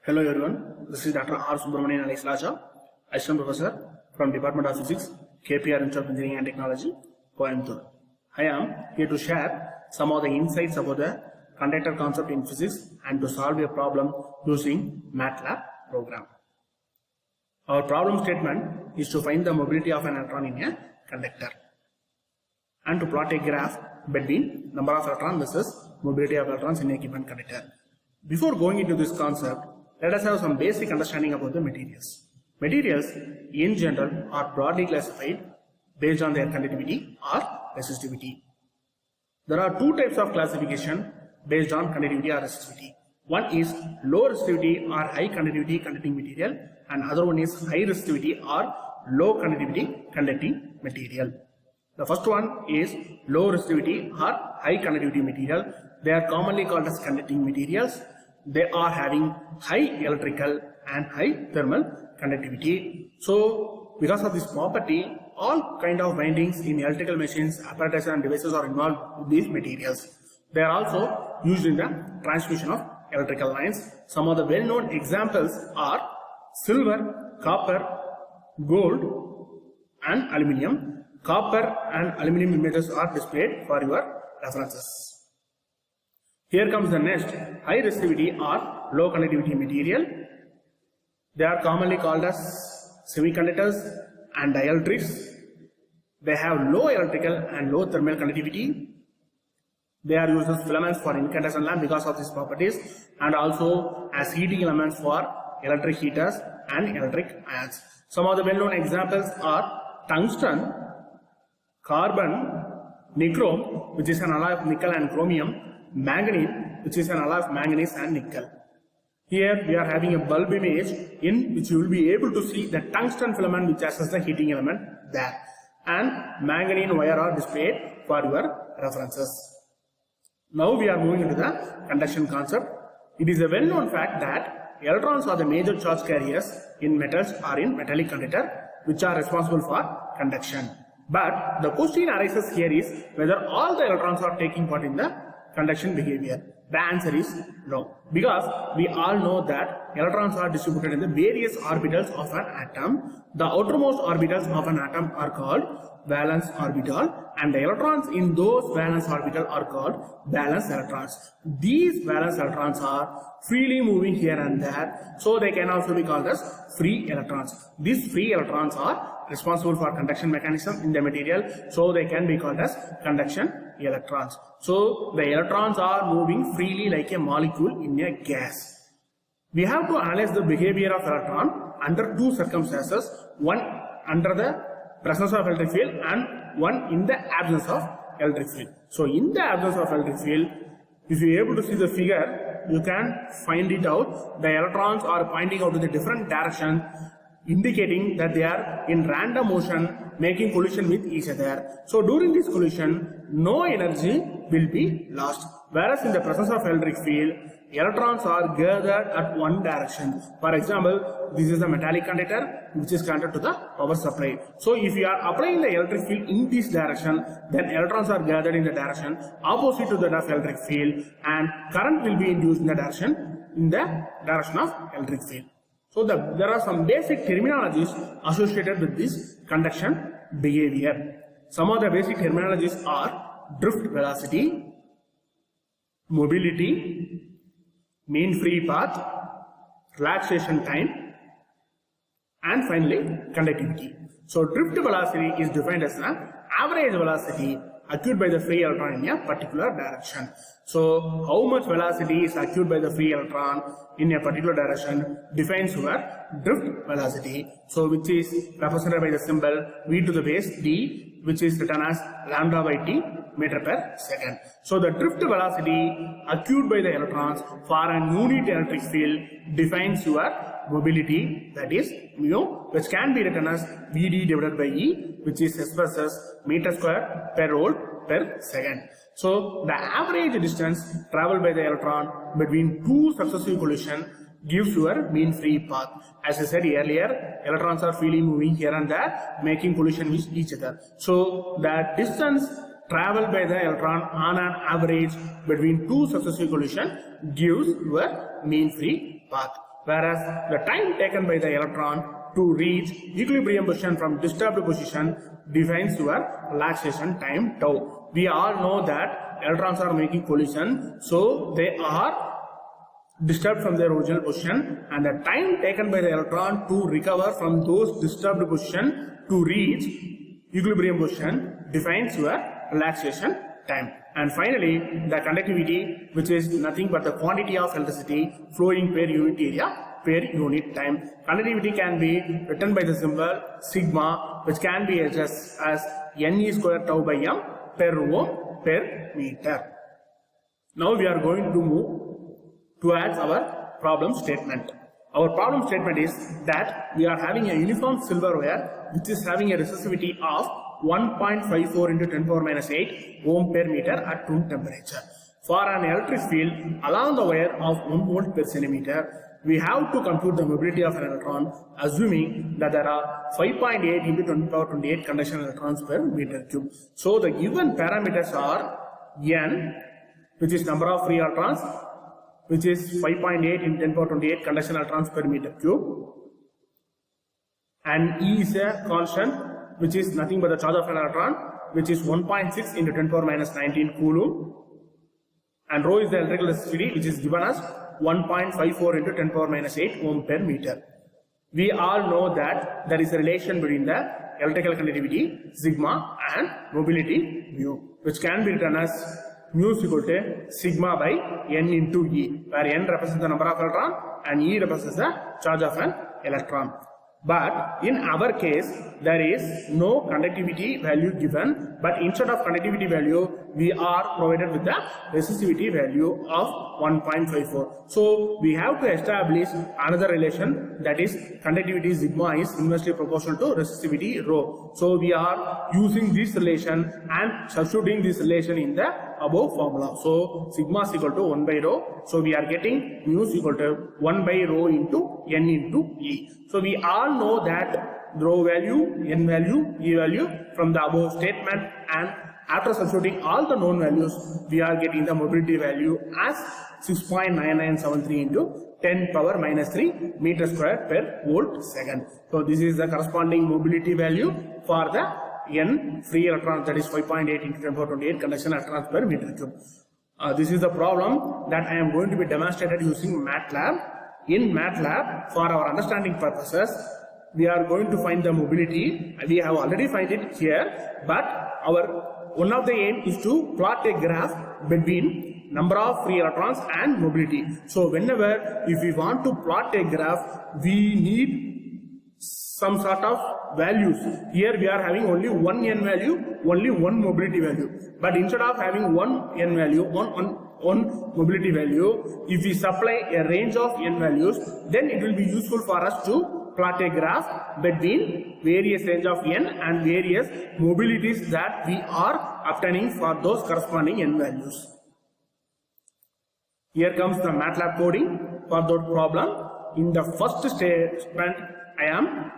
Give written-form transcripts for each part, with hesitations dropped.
Hello everyone, this is Dr. R. Subramanian Alaisalaja, Assistant Professor from Department of Physics, KPR Institute of Engineering and Technology, Coimbatore. I am here to share some of the insights about the conductor concept in physics and to solve a problem using MATLAB program. Our problem statement is to find the mobility of an electron in a conductor and to plot a graph between number of electrons versus mobility of electrons in a given conductor. Before going into this concept, let us have some basic understanding about the materials. Materials in general are broadly classified based on their conductivity or resistivity. There are two types of classification based on conductivity or resistivity. One is low resistivity or high conductivity conducting material, and other one is high resistivity or low conductivity conducting material. The first one is low resistivity or high conductivity material. They are commonly called as conducting materials. They are having high electrical and high thermal conductivity. So, because of this property, all kind of windings in electrical machines, apparatus and devices are involved with these materials. They are also used in the transmission of electrical lines. Some of the well-known examples are silver, copper, gold and aluminium. Copper and aluminium images are displayed for your references. Here comes the next, high resistivity or low conductivity material. They are commonly called as semiconductors and dielectrics. They have low electrical and low thermal conductivity. They are used as filaments for incandescent lamp because of these properties, and also as heating elements for electric heaters and electric ions. Some of the well-known examples are tungsten, carbon, nichrome, which is an alloy of nickel and chromium, manganese, which is an alloy of manganese and nickel. Here we are having a bulb image in which you will be able to see the tungsten filament which acts as the heating element there, and manganese wire are displayed for your references. Now we are moving into the conduction concept. It is a well-known fact that electrons are the major charge carriers in metals or in metallic conductor, which are responsible for conduction. But the question arises here is whether all the electrons are taking part in the conduction behavior. The answer is no, because we all know that electrons are distributed in the various orbitals of an atom. The outermost orbitals of an atom are called valence orbital, and the electrons in those valence orbital are called valence electrons. These valence electrons are freely moving here and there, so they can also be called as free electrons. These free electrons are responsible for conduction mechanism in the material, so they can be called as conduction electrons. So the electrons are moving freely like a molecule in a gas. We have to analyze the behavior of electron under two circumstances, one under the presence of electric field and one in the absence of electric field. So in the absence of electric field, if you are able to see the figure, you can find it out. The electrons are pointing out to the different direction, indicating that they are in random motion, making collision with each other. So during this collision, no energy will be lost. Whereas in the presence of electric field, electrons are gathered at one direction. For example, this is a metallic conductor which is connected to the power supply. So if you are applying the electric field in this direction, then electrons are gathered in the direction opposite to that of electric field, and current will be induced in the direction of electric field. So there are some basic terminologies associated with this conduction behavior. Some of the basic terminologies are drift velocity, mobility, mean free path, relaxation time, and finally conductivity. So drift velocity is defined as an average velocity acquired by the free electron in a particular direction. So how much velocity is acquired by the free electron in a particular direction defines your drift velocity. So which is represented by the symbol v to the base d, which is written as lambda by t meter per second. So the drift velocity acquired by the electrons for an unit electric field defines your mobility, that is mu, which can be written as Vd divided by E, which is expressed as meter square per volt per second. So the average distance traveled by the electron between two successive collisions gives your mean free path. As I said earlier, electrons are freely moving here and there, making collision with each other. So the distance traveled by the electron on an average between two successive collisions gives your mean free path. whereas the time taken by the electron to reach equilibrium position from disturbed position defines your relaxation time tau. We all know that electrons are making collision, so they are disturbed from their original position, and the time taken by the electron to recover from those disturbed position to reach equilibrium position defines your relaxation time. And finally, the conductivity, which is nothing but the quantity of electricity flowing per unit area per unit time. Conductivity can be written by the symbol sigma, which can be expressed as Ne square tau by m per ohm per meter. Now we are going to move towards our problem statement. Our problem statement is that we are having a uniform silver wire which is having a resistivity of 1.54 into 10 power minus 8 ohm per meter at room temperature. For an electric field along the wire of 1 volt per centimeter, we have to compute the mobility of an electron, assuming that there are 5.8 into 10 power 28 conduction electrons per meter cube. So the given parameters are n, which is number of free electrons, which is 5.8 in 10 power 28 conduction electrons per meter cube, and E is a constant, which is nothing but the charge of an electron, which is 1.6 into 10 power minus 19 coulomb, and rho is the electrical resistivity, which is given as 1.54 into 10 power minus 8 ohm per meter. We all know that there is a relation between the electrical conductivity sigma and mobility mu, which can be written as mu is equal to sigma by n into E, where n represents the number of electron and E represents the charge of an electron. But in our case, there is no conductivity value given, but instead of conductivity value, we are provided with the resistivity value of 1.54. So we have to establish another relation, that is conductivity sigma is inversely proportional to resistivity rho. So we are using this relation and substituting this relation in the above formula. So sigma is equal to 1 by rho. So we are getting mu is equal to 1 by rho into n into E. So we all know that rho value, n value, E value from the above statement, and after substituting all the known values, we are getting the mobility value as 6.9973 into 10 power minus 3 meter square per volt second. So this is the corresponding mobility value for the n free electrons, that is 5.8 into 10 power 28 conduction electrons per meter cube. This is the problem that I am going to be demonstrated using MATLAB. In MATLAB, for our understanding purposes, we are going to find the mobility. We have already find it here, but our one of the aim is to plot a graph between number of free electrons and mobility. So whenever if we want to plot a graph, we need some sort of values. Here we are having only one n value, only one mobility value. But instead of having one n value, one mobility value, if we supply a range of n values, then it will be useful for us to plot a graph between various range of n and various mobilities that we are obtaining for those corresponding n values. Here comes the MATLAB coding for that problem. In the first statement, I am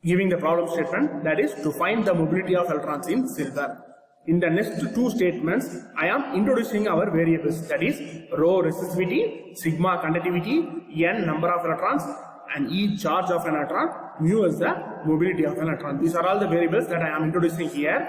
giving the problem statement, that is to find the mobility of electrons in silver. In the next two statements, I am introducing our variables, that is rho resistivity, sigma conductivity, n number of electrons, and E charge of an electron, mu is the mobility of an electron. These are all the variables that I am introducing here.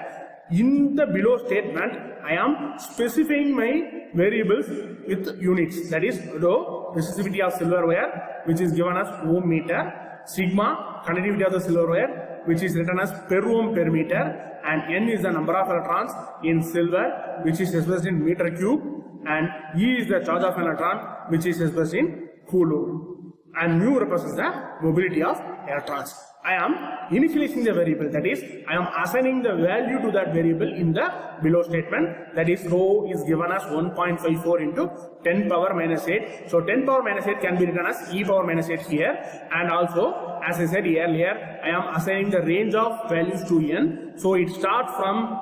In the below statement, I am specifying my variables with units, that is rho resistivity of silver wire, which is given as ohm meter, sigma conductivity of the silver wire, which is written as per ohm per meter, and n is the number of electrons in silver, which is expressed in meter cube, and E is the charge of an electron, which is expressed in coulomb, and mu represents the mobility of electrons. I am initializing the variable, that is I am assigning the value to that variable in the below statement, that is rho is given as 1.54 into 10 power minus 8. So 10 power minus 8 can be written as E power minus 8 here, and also as I said earlier, I am assigning the range of values to n. So it starts from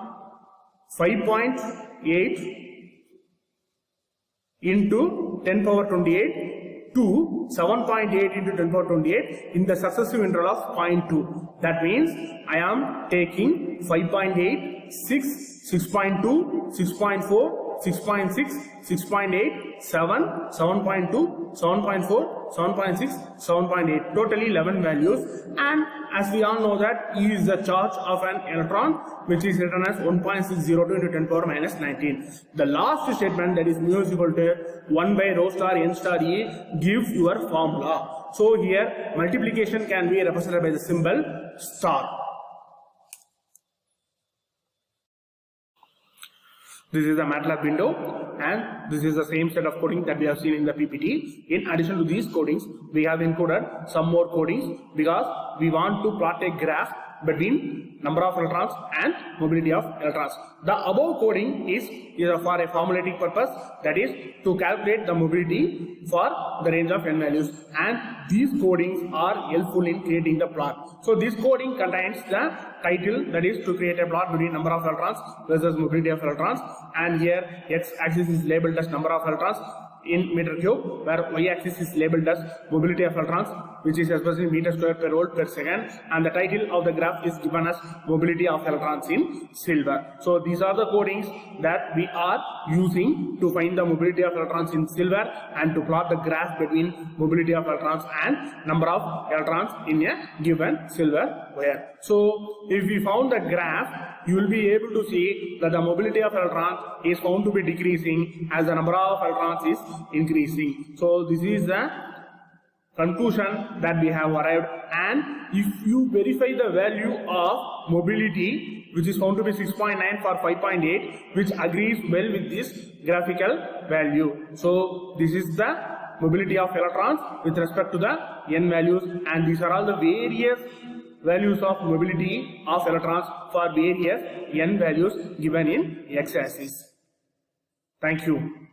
5.8 into 10 power 28 to 7.8 into 10 power 28 in the successive interval of 0.2. That means I am taking 5.8, 6, 6.2, 6.4, 6.6, 6.8, 7, 7.2, 7.4, 7.6, 7.8, totally 11 values. And as we all know that E is the charge of an electron, which is written as 1.602 into 10 power minus 19. The last statement, that is mu is equal to 1 by rho star n star E, gives your formula. So here multiplication can be represented by the symbol star. This is the MATLAB window, and this is the same set of coding that we have seen in the PPT. In addition to these codings, we have included some more codings because we want to plot a graph between number of electrons and mobility of electrons. The above coding is for a formulating purpose, that is to calculate the mobility for the range of n values, and these codings are helpful in creating the plot. So this coding contains the title, that is to create a plot between number of electrons versus mobility of electrons, and here x axis is labeled as number of electrons in meter cube, where y axis is labeled as mobility of electrons, which is expressed in meter square per volt per second, and the title of the graph is given as mobility of electrons in silver. So these are the codings that we are using to find the mobility of electrons in silver and to plot the graph between mobility of electrons and number of electrons in a given silver wire. So if we found the graph, you will be able to see that the mobility of electrons is found to be decreasing as the number of electrons is increasing. So this is the conclusion that we have arrived, and if you verify the value of mobility, which is found to be 6.9 for 5.8, which agrees well with this graphical value. So this is the mobility of electrons with respect to the n values, and these are all the various values of mobility of electrons for various n values given in x axis. Thank you.